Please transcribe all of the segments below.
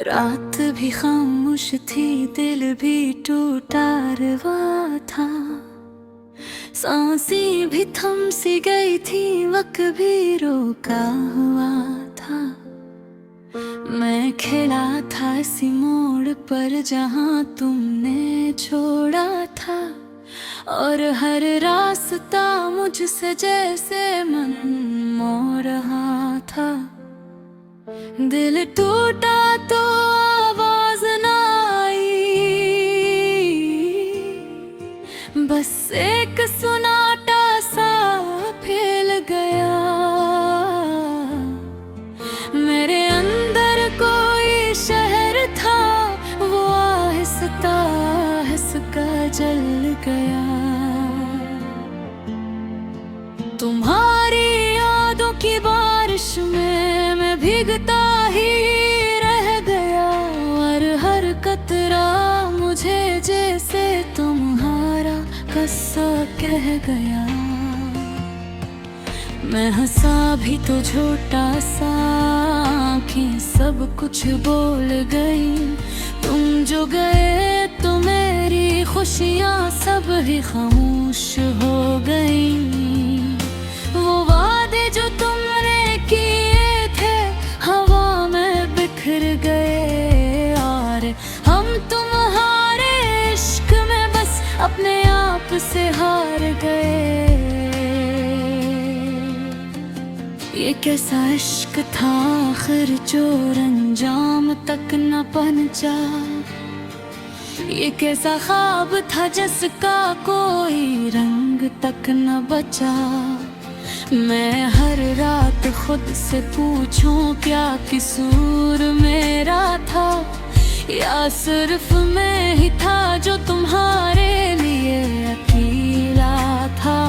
रात भी खामोश थी, दिल भी टूटा रवा था। सांसें भी थम सी गई थी, वक्त भी रोका हुआ था। मैं खिला था इसी मोड़ पर जहाँ तुमने छोड़ा था, और हर रास्ता मुझसे जैसे मन मोह रहा था। दिल टूटा तो आवाज ना आई, बस एक सुनाटा सा फैल गया। मेरे अंदर कोई शहर था, वो आहिस्ता आहिस्ता जल गया। तुम्हारी यादों की बारिश में मैं भीगता ही रह गया, और हर कतरा मुझे जैसे तुम्हारा किस्सा कह गया। मैं हंसा भी तो झूठा सा, आँखें सब कुछ बोल गई। तुम जो गए तो मेरी खुशियाँ सब ही खामोश हो गई। वो वादे जो तुमने किए थे हवा में बिखर गए, और हम तुम्हारे इश्क में बस अपने आप से हार गए। ये कैसा इश्क था आखिर जो अंजाम तक न पहुंचा। ये कैसा ख्वाब था जिसका कोई रंग तक न बचा। मैं हर रात खुद से पूछूं क्या कसूर मेरा था, या सिर्फ मैं ही था जो तुम्हारे लिए अकेला था।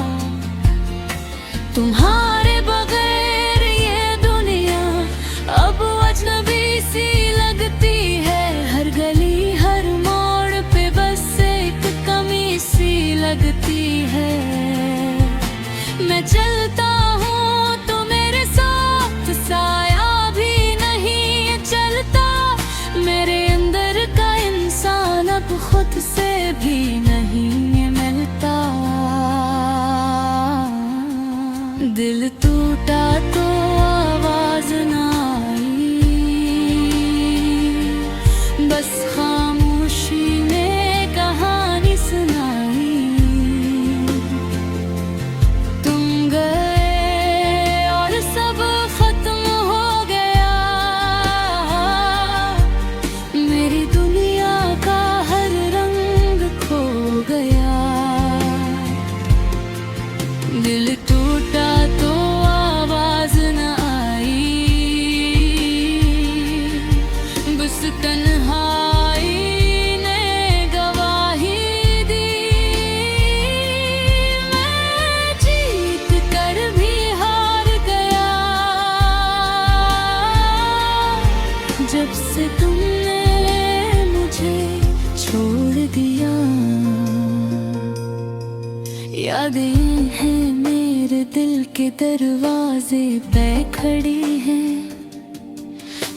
तुम्हारे बगैर ये दुनिया अब अजनबी सी लगती है। हर गली हर मोड़ पे बस एक कमी सी लगती है। मैं चलता हूँ तो मेरे साथ साया भी नहीं चलता। मेरे अंदर का इंसान अब खुद से भी नहीं मिलता। दिल टूटा तो आवाज ना आई, बस खामोशी ने कहानी सुनाई। तुम गए और सब खत्म हो गया, मेरी दुनिया का हर रंग खो गया। दिल टूटा तो आवाज न आई, बस तन्हाई ने गवाही दी। मैं जीत कर भी हार गया, जब से तुमने मुझे छोड़ दिया। यादें हैं मेरे दिल के दरवाजे पे खड़ी हैं,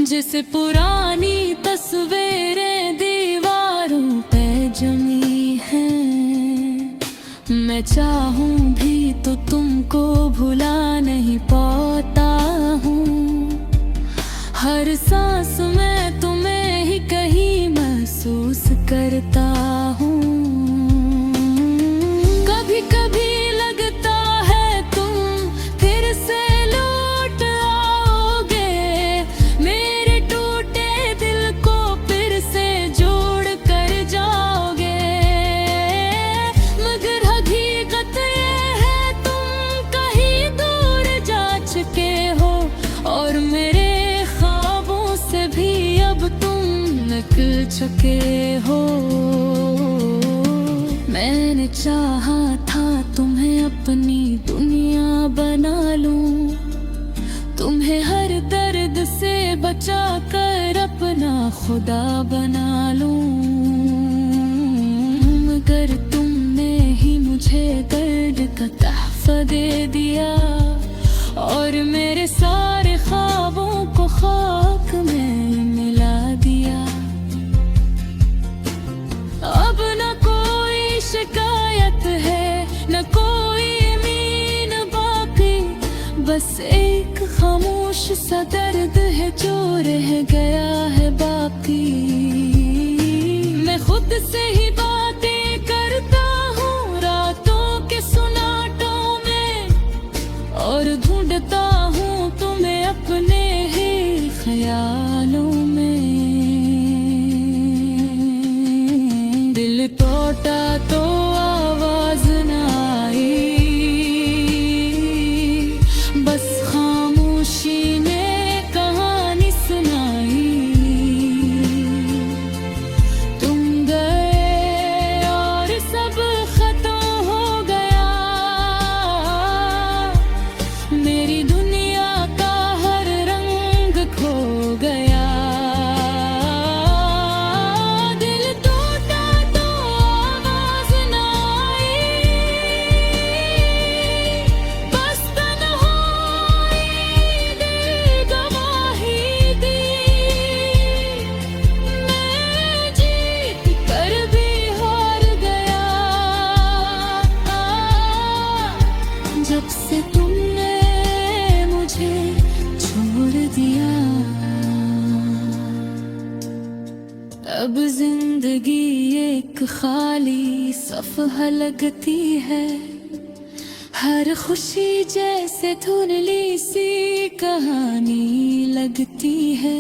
जैसे पुरानी तस्वीरें दीवारों पे जमी हैं। मैं चाहूं भी तो तुमको भुला नहीं पाता हूँ। हर सांस में तुम्हें ही कहीं महसूस करता हूँ। कभी कभी लगता है तुम फिर से लौट आओगे, मेरे टूटे दिल को फिर से जोड़ कर जाओगे। मगर हकीकत ये है तुम कहीं दूर जा चुके हो, और मेरे ख्वाबों से भी अब तुम निकल चुके हो। मैंने चाहा था तुम्हें अपनी दुनिया बना लूं, तुम्हें हर दर्द से बचा कर अपना खुदा बना लूं। मगर तुमने ही मुझे दर्द का तहफ़ा दे दिया, और मेरे सारे ख्वाबों को खाक में मिला दिया। एक खामोश सा दर्द है जो रह गया है बाकी। मैं खुद से ही बातें करता हूँ रातों के सुनाटों में, और ढूंढता हूँ तुम्हें अपने ही ख्यालों में। दिल टूटा तो आवाज न आई, बस खामोशी ने कहानी सुनाई। तुम गए और सब खत्म हो गया, मेरी दुनिया का हर रंग खो गया। दिल टूटा तो आवाज न आई, बस तन्हाई दिल गवाही दी। मैं जीत कर भी हार गया, जब से तुमने मुझे छोड़ दिया। अब जिंदगी एक खाली सफ़हा लगती है, हर खुशी जैसे धुंधली सी कहानी लगती है।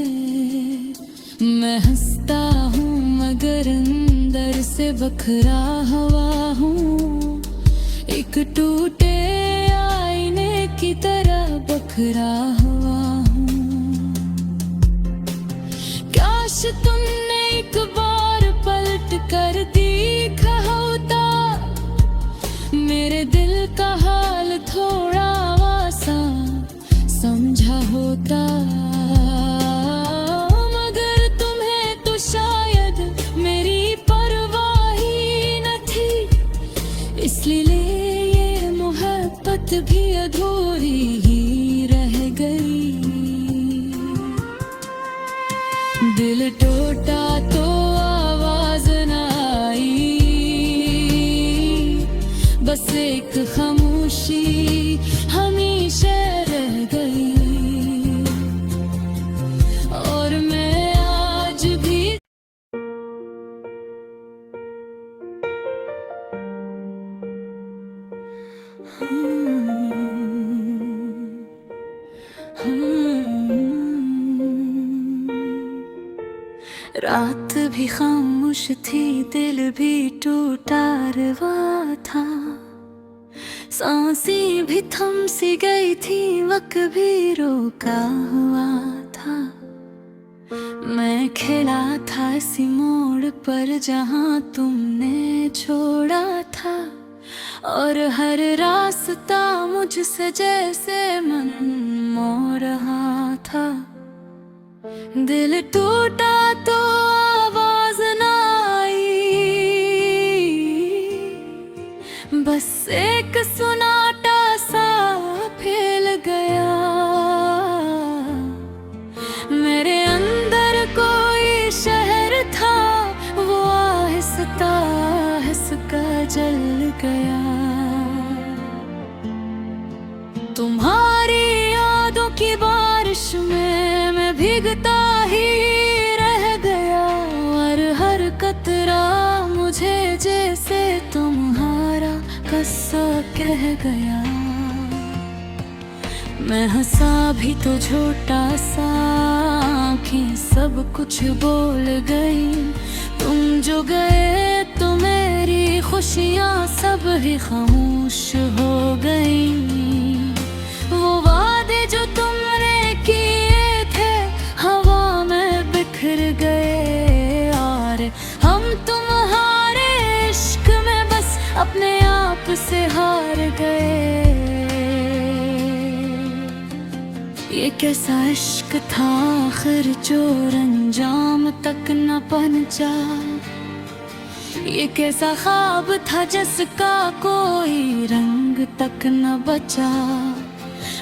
मैं हंसता हूँ मगर अंदर से बखरा हुआ हूँ, एक टूटे आईने की तरह बखरा हुआ हूँ। काश तुमने एक बार पलट कर देखा होता, मेरे दिल का हाल थोड़ा आसान समझा होता। मगर तुम्हें तो शायद मेरी परवाह ही न थी, इसलिए ये मोहब्बत भी अधूरी ही रह गई। दिल टूटा तो आवाज न आई, बस एक खामोशी हमेशा रह गई। और मैं आज भी रात भी खामोश थी, दिल भी टूटा रवा था। सांसें भी थम सी गई थी, वक्त भी रोका हुआ था। मैं खिला था इसी मोड़ पर जहाँ तुमने छोड़ा था, और हर रास्ता मुझसे जैसे मन मोह रहा था। दिल टूटा तो आवाज न आई, बस एक सुनाटा सा फैल गया। मेरे अंदर कोई शहर था, वो आहिस्ता आहिस्ता जल गया। तुम्हारी यादों की बारिश में मैं भीगता ही रह गया, और हर कतरा मुझे जैसे तुम्हारा किस्सा कह गया। मैं हंसा भी तो झूठा सा, आँखें सब कुछ बोल गई। तुम जो गए तो मेरी खुशियाँ सब ही खामोश हो गई। वो वादे जो तुमने किए थे हवा में बिखर गए, और हम तुम्हारे इश्क में बस अपने आप से हार गए। ये कैसा इश्क था आखिर जो अंजाम तक न पहुंचा। ये कैसा ख्वाब था जिसका कोई रंग तक न बचा।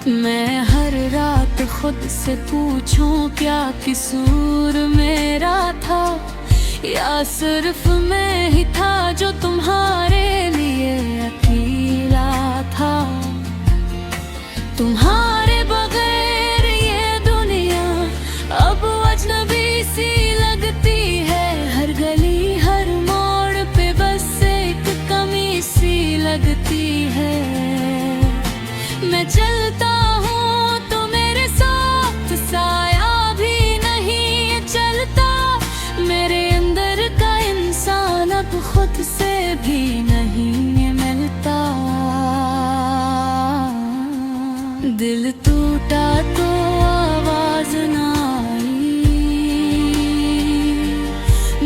मैं हर रात खुद से पूछूं क्या कसूर मेरा था, या सिर्फ मैं ही था जो तुम्हारे लिए अकेला था। तुम्हारे दिल टूटा तो आवाज ना आई,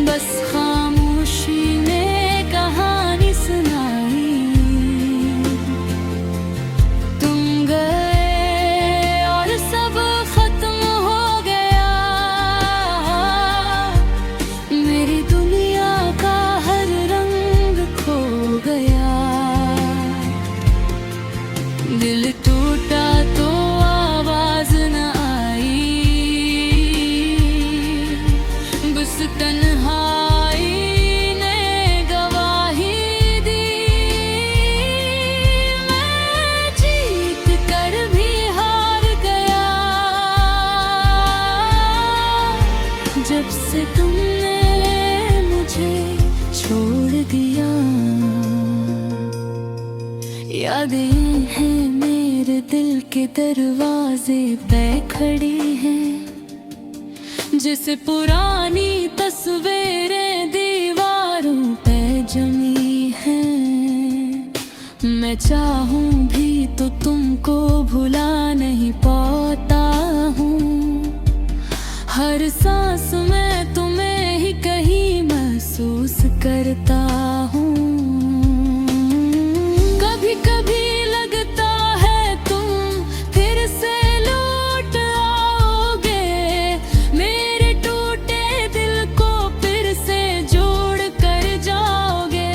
बस खामोशी ने कहानी सुनाई। तुम गए और सब खत्म हो गया, मेरी दुनिया का हर रंग खो गया। दिल टूटा तो आवाज न आई, बस तन्हाई ने गवाही दी। मैं जीत कर भी हार गया, जब से तुमने मुझे छोड़ दिया। यादें हैं मेरे दिल के दरवाजे पे खड़ी हैं, जैसे पुरानी तस्वीरें दीवारों पे जमी हैं। मैं चाहूं भी तो तुमको भुला नहीं पाता हूँ, हर सांस में तुम्हें ही कहीं महसूस करता हूँ। कभी कभी लगता है तुम फिर से लौट आओगे, मेरे टूटे दिल को फिर से जोड़ कर जाओगे।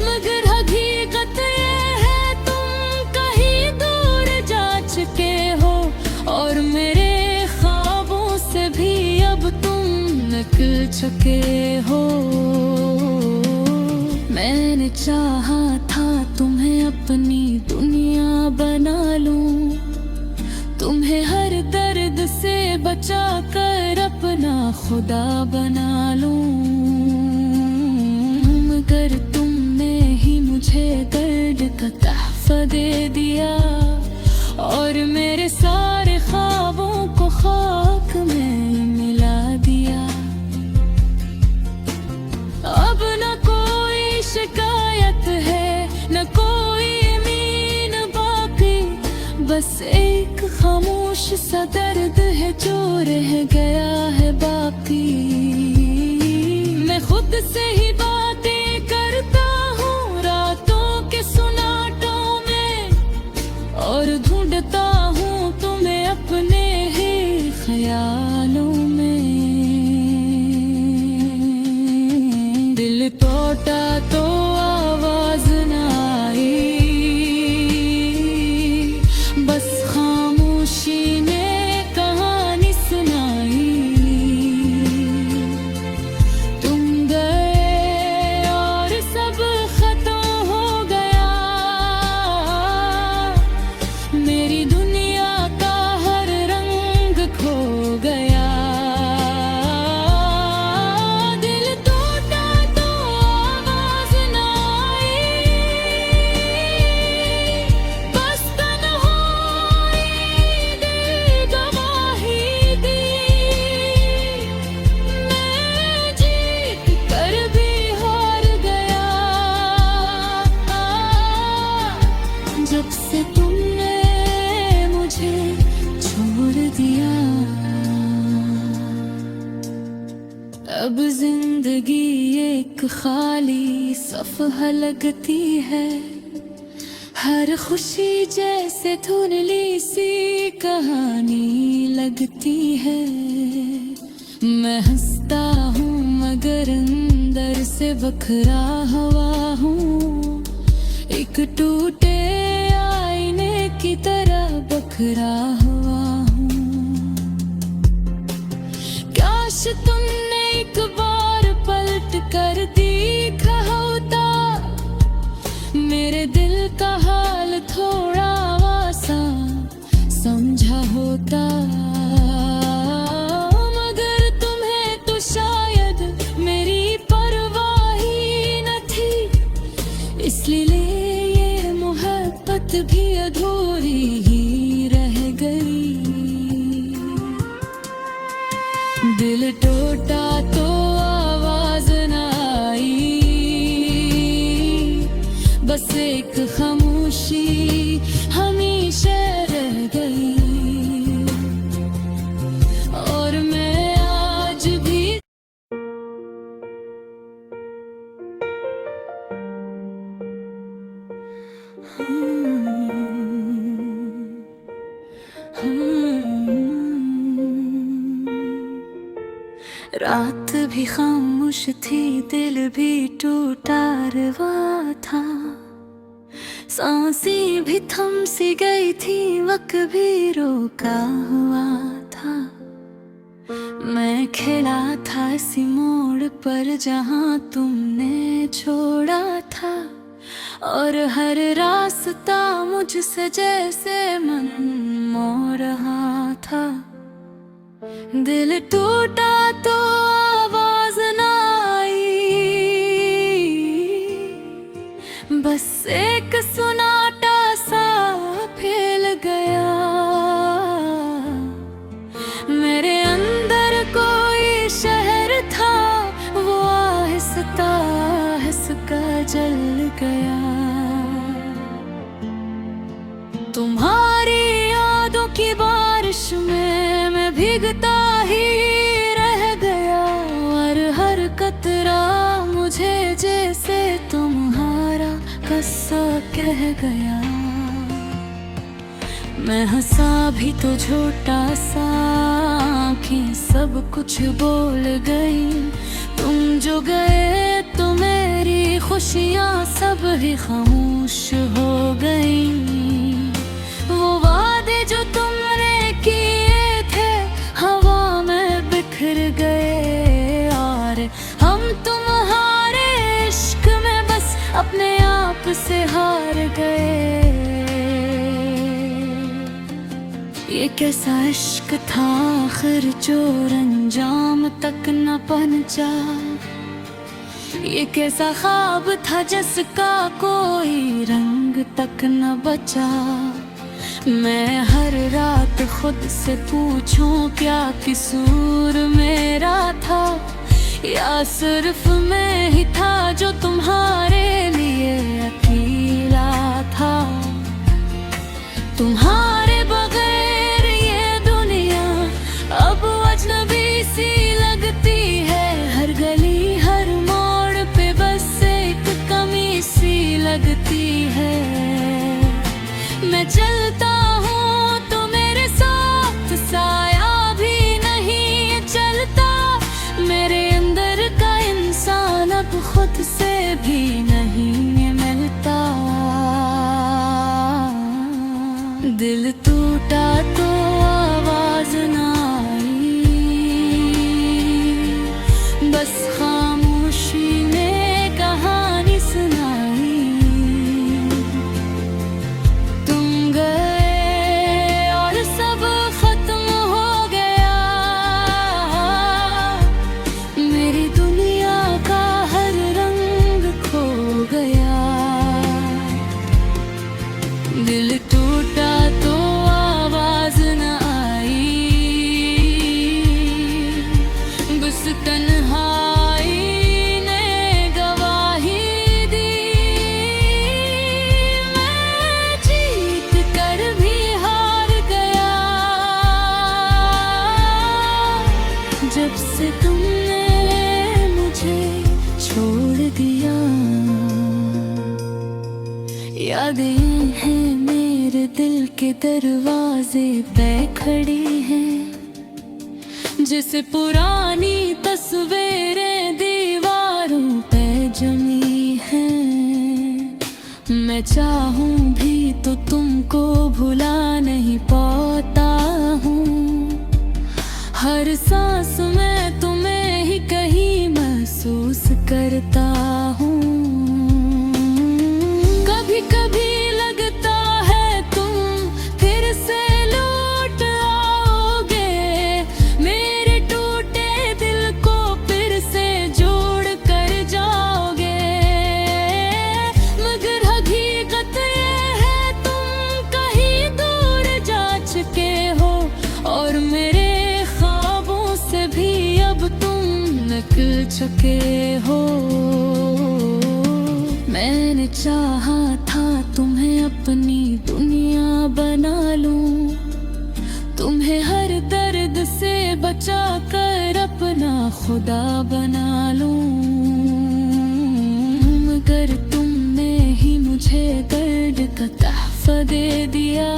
मगर हकीकत ये है तुम कहीं दूर जा चुके हो, और मेरे ख्वाबों से भी अब तुम निकल चुके हो। मैंने चाहा था तुम्हें अपनी दुनिया बना लूं, तुम्हें हर दर्द से बचा कर अपना खुदा बना लूं। मगर तुमने ही मुझे दर्द का तहफ़ा दे दिया, और मेरे सारे ख्वाबों को खाक में मिला दिया। अब न कोई शिकायत है, न कोई मीन बाकी, बस एक खामोश सा दर्द है जो रह गया है बाकी। मैं खुद से ही बातें करता हूँ रातों के सुनाटों में, और ढूंढता हूँ तुम्हें अपने ही ख्यालों में। दिल टूटा तो आवाज न आई, बस खामोशी ने कहानी सुनाई। तुम गए और सब खत्म हो गया, मेरी दुनिया का हर रंग खो गया। जब से तुमने मुझे छोड़ दिया, अब जिंदगी एक खाली सफ़हा लगती है। हर खुशी जैसे धुंधली सी कहानी लगती है। मैं हंसता हूँ मगर अंदर से बखरा हुआ हूँ, एक टूटे आईने की तरह बखरा हुआ हूँ। काश तुमने एक बार पलट कर देखा होता, मेरे दिल का हाल थोड़ा आसान समझा होता। मगर तुम्हें तो शायद मेरी परवाह ही न थी, इसलिए ये मोहब्बत भी अधूरी ही रह गई। दिल टूटा तो आवाज न आई, बस एक खामोशी हमेशा रात भी खामोश थी, दिल भी टूटा रवा था। सांसें भी थम सी गई थी, वक्त भी रोका हुआ था। मैं खिला था इसी मोड़ पर जहाँ तुमने छोड़ा था, और हर रास्ता मुझसे जैसे मन मोह रहा था। दिल टूटा तो आवाज ना आई, बस एक सुनाटा सा फैल गया। मेरे अंदर कोई शहर था, वो आहिस्ता आहिस्ता जल गया। तुम्हारी यादों की बारिश में मैं भीगता ही रह गया, और हर कतरा मुझे जैसे तुम्हारा किस्सा कह गया। मैं हंसा भी तो झूठा सा, आँखें सब कुछ बोल गई। तुम जो गए तो मेरी खुशियाँ सब ही खामोश हो गई। वो वादे जो तुमने किए थे हवा में बिखर गए, और हम तुम्हारे इश्क में बस अपने आप से हार गए। ये कैसा इश्क था आखिर जो अंजाम तक न पहुंचा। ये कैसा ख्वाब था जिसका कोई रंग तक न बचा। मैं हर रात खुद से पूछूं क्या कसूर मेरा था, या सिर्फ मैं ही था जो तुम्हारे लिए अकेला था। तुम्हारे बगैर ये दुनिया अब अजनबी सी लगती है। हर गली हर मोड़ पे बस एक कमी सी लगती है। मैं चलता हूँ तो मेरे साथ साया भी नहीं चलता। मेरे अंदर का इंसान अब खुद से भी नहीं मिलता। दिल टूटा तो आवाज ना आई, बस खामोशी ने कहानी सुनाई। तुम गए और सब खत्म हो गया। मेरी दुनिया का हर रंग खो गया। दिल टूटा तो आवाज न आई, बस तन्हाई ने गवाही दी। मैं जीत कर भी हार गया, जब से तुमने मुझे छोड़ दिया। यादें हैं मेरे दिल के दरवाजे पे खड़ी हैं, जैसे पुरानी तस्वीरें दीवारों पे जमी हैं। मैं चाहूं भी तो तुमको भुला नहीं पाता हूँ। हर सांस में तुम्हें ही कहीं महसूस करता हूँ। कभी कभी लगता है तुम फिर से लौट आओगे। मेरे टूटे दिल को फिर से जोड़ कर जाओगे। मगर हकीकत ये है तुम कहीं दूर जा चुके हो, और मेरे ख्वाबों से भी अब तुम निकल चुके हो। मैंने चाहा था तुम्हें अपनी दुनिया बना लूं, तुम्हें हर दर्द से बचा कर अपना खुदा बना लूं। मगर तुमने ही मुझे दर्द का तहफ़ा दे दिया,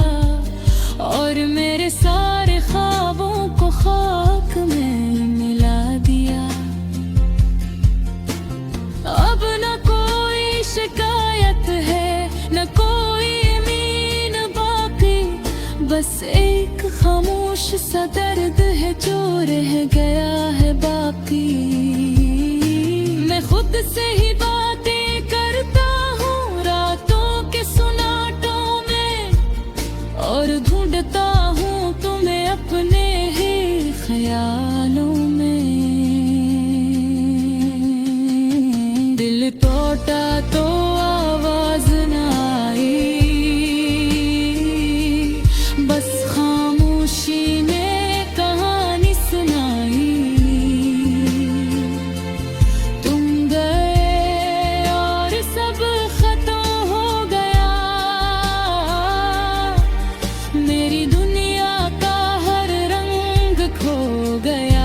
और मेरे सारे ख्वाबों को खाक में मिला सा दर्द है जो रह गया है बाकी। मैं खुद से ही बातें करता हूँ रातों के सुनाटों में, और ढूंढता हूँ तुम्हें अपने ही ख्यालों में। दिल टूटा तो आवाज न आई, बस खामोशी ने कहानी सुनाई। तुम गए और सब खत्म हो गया, मेरी दुनिया का हर रंग खो गया।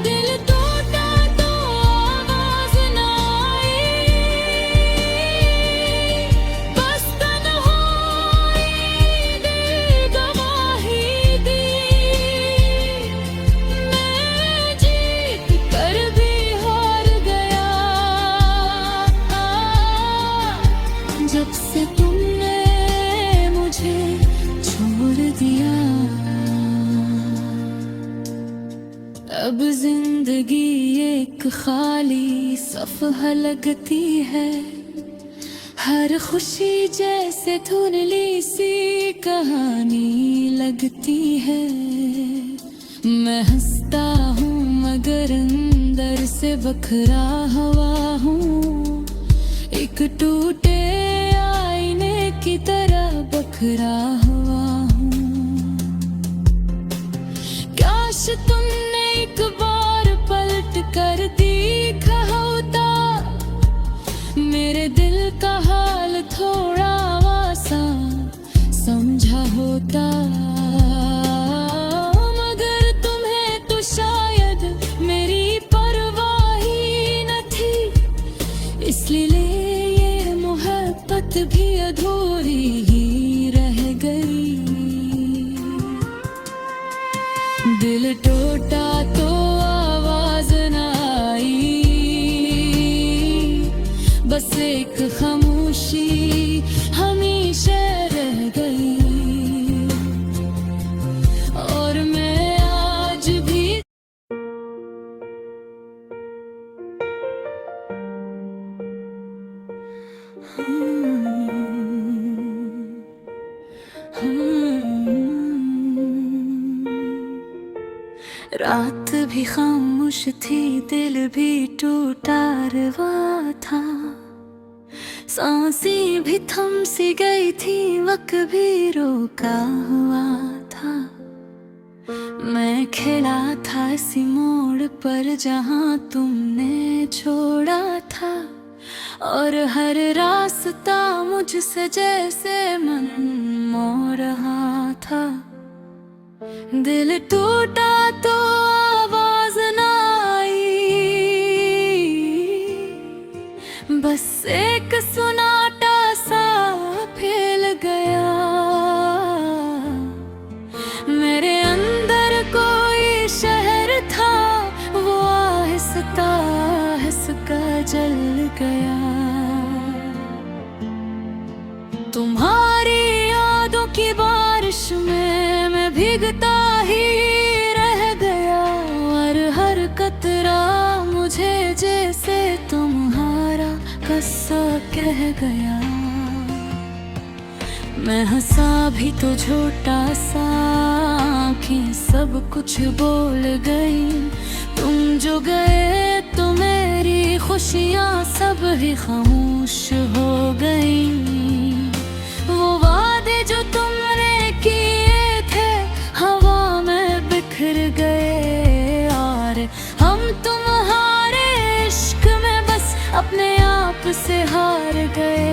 दिल टूटा तो आवाज न आई, बस तन्हाई दिल गवाही दी। मैं जीत कर भी हार गया, जब से तुमने मुझे छोड़ दिया। अब जिंदगी एक खाली सफ़हा लगती है, हर खुशी जैसे धुंधली सी कहानी लगती है। मैं हंसता हूँ मगर अंदर से बखरा हुआ हूँ, एक टूटे आईने की तरह बखरा हुआ हूँ। काश तुमने एक बार पलट कर देखा होता, मेरे दिल का हाल थोड़ा आसान समझा होता। मगर तुम्हें तो शायद मेरी परवाह ही न थी, इसलिए ये मोहब्बत भी अधूरी ही रह गई। दिल टूटा तो आवाज न आई, बस एक खामोशी हमेशा रह गई। और मैं आज भी रात भी खामोश थी, दिल भी टूटा रवा था। सांसें भी थम सी गई थी, वक्त भी रोका हुआ था। मैं खिला था इसी मोड़ पर जहाँ तुमने छोड़ा था, और हर रास्ता मुझसे जैसे मन मोह रहा था। दिल टूटा तो आवाज न आई, बस एक सुनाटा सा फैल गया। मेरे अंदर कोई शहर था, वो आहिस्ता आहिस्ता जल गया। तुम्हारी यादों की बारिश में मैं भीगता ही रह गया, और हर कतरा मुझे जैसे तुम्हारा किस्सा कह गया। मैं हंसा भी तो झूठा सा, आँखें सब कुछ बोल गई। तुम जो गए तो मेरी खुशियाँ सब ही खामोश हो गई। वो वादे जो तुमने किए थे हवा में बिखर गए, और हम तुम्हारे इश्क में बस अपने आप से हार गए।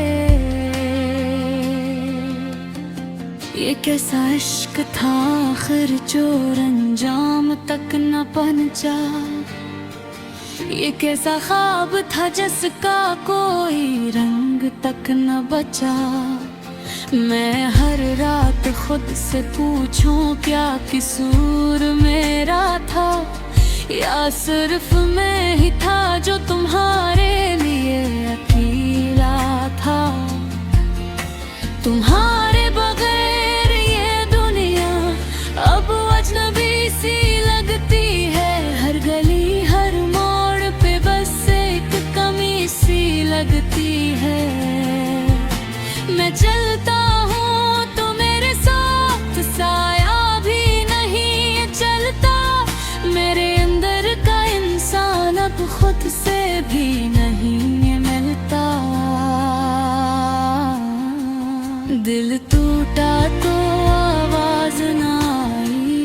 ये कैसा इश्क था आखिर जो अंजाम तक न पहुंचा। ये कैसा ख्वाब था जिसका कोई रंग तक न बचा। मैं हर रात खुद से पूछूं क्या कसूर मेरा था, या सिर्फ मैं ही था जो तुम्हारे लिए अकेला था। तुम्हारे बगैर ये चलता हूँ तो मेरे साथ साया भी नहीं चलता। मेरे अंदर का इंसान अब खुद से भी नहीं मिलता। दिल टूटा तो आवाज ना आई,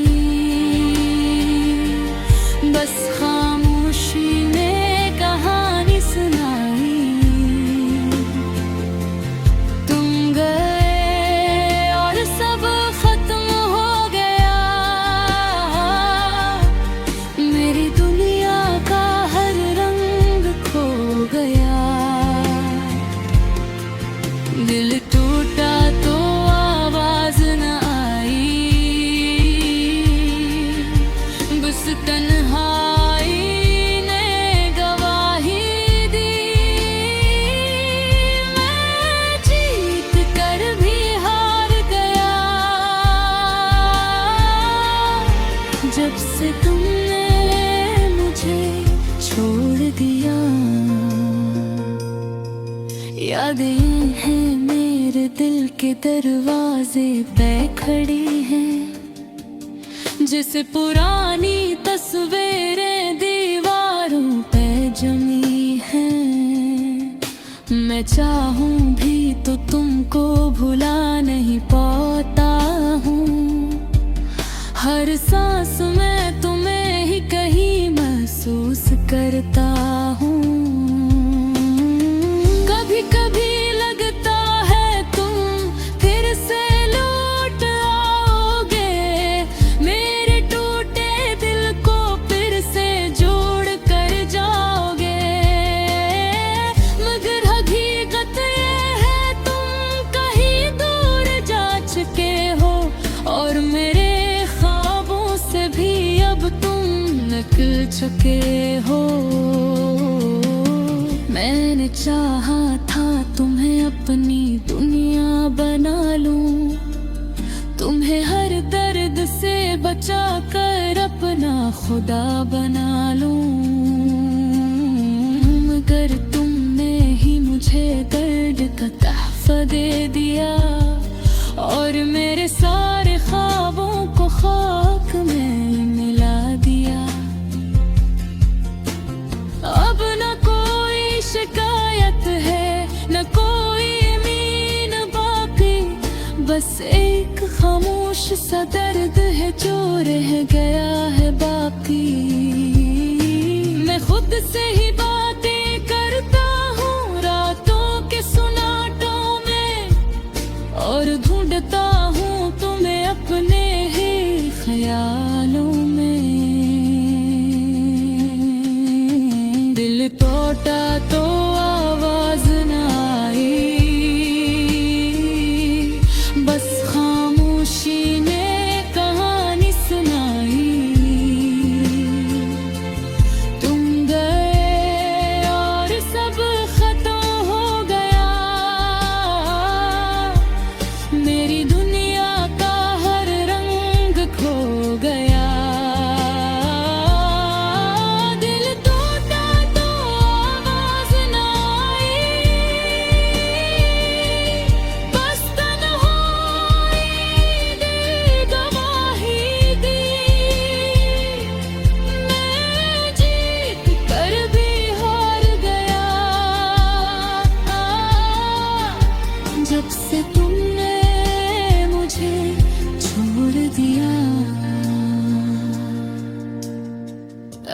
बस खामोशी ने कहानी सुनाई। तुम गए और सब खत्म हो गया, मेरी दुनिया का हर रंग खो गया। दिल टूटा तो आवाज न आई, बस तन्हाई ने गवाही दी। मैं जीत कर भी हार गया, जब से तुमने मुझे छोड़ दिया। यादें हैं मेरे दिल के दरवाजे पे खड़ी हैं, जैसे पुरानी तस्वीरें दीवारों पे जमी हैं। मैं चाहूं भी तो तुमको भुला नहीं पाता हूँ। हर सांस में तुम्हें ही कहीं महसूस करता हूँ। कभी कभी लगता है तुम फिर से लौट आओगे, मेरे टूटे दिल को फिर से जोड़ कर जाओगे। मगर हकीकत ये है तुम कहीं दूर जा चुके हो, और मेरे ख्वाबों से भी अब तुम निकल चुके हो। मैंने चाहा था तुम्हें अपनी दुनिया बना लूं, तुम्हें हर दर्द से बचा कर अपना खुदा बना लूं। मगर तुमने ही मुझे दर्द का तहफ़ा दे दिया, और मेरे सारे ख्वाबों को खाक में मिला दिया। अब न कोई शिकायत है, न कोई मीन बाकी, बस एक खामोश सा दर्द है जो रह गया है बाकी। मैं खुद से ही बातें करता हूँ रातों के सुनाटों में, और ढूंढता हूँ तुम्हें अपने ही ख्यालों में। दिल टूटा तो आवाज न आई, बस खामोशी ने कहानी सुनाई। तुम गए और सब खत्म हो गया, मेरी दुनिया का हर रंग खो गया। जब से तुमने मुझे छोड़ दिया,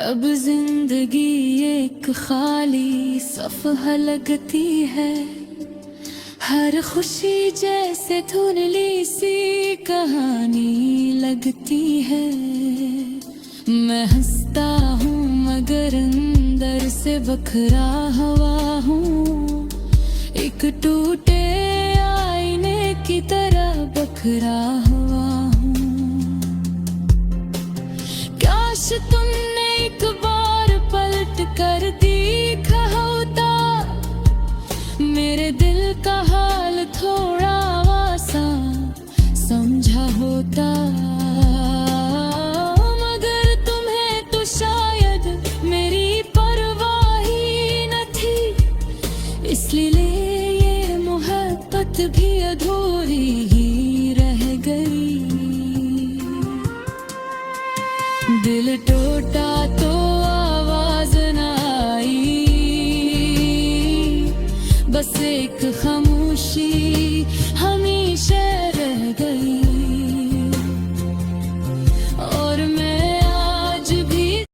अब जिंदगी एक खाली सफ़हा लगती है। हर खुशी जैसे धुंधली सी कहानी लगती है। मैं हंसता हूँ मगर अंदर से बखरा हुआ हूँ, एक टूटे आईने की तरह बखरा हुआ हूँ। काश तुमने एक बार पलट कर देखा होता, मेरे दिल का हाल थोड़ा आसा समझा होता। मगर तुम्हें तो शायद मेरी परवाह ही न थी, इसलिए ये मोहब्बत भी एक खामोशी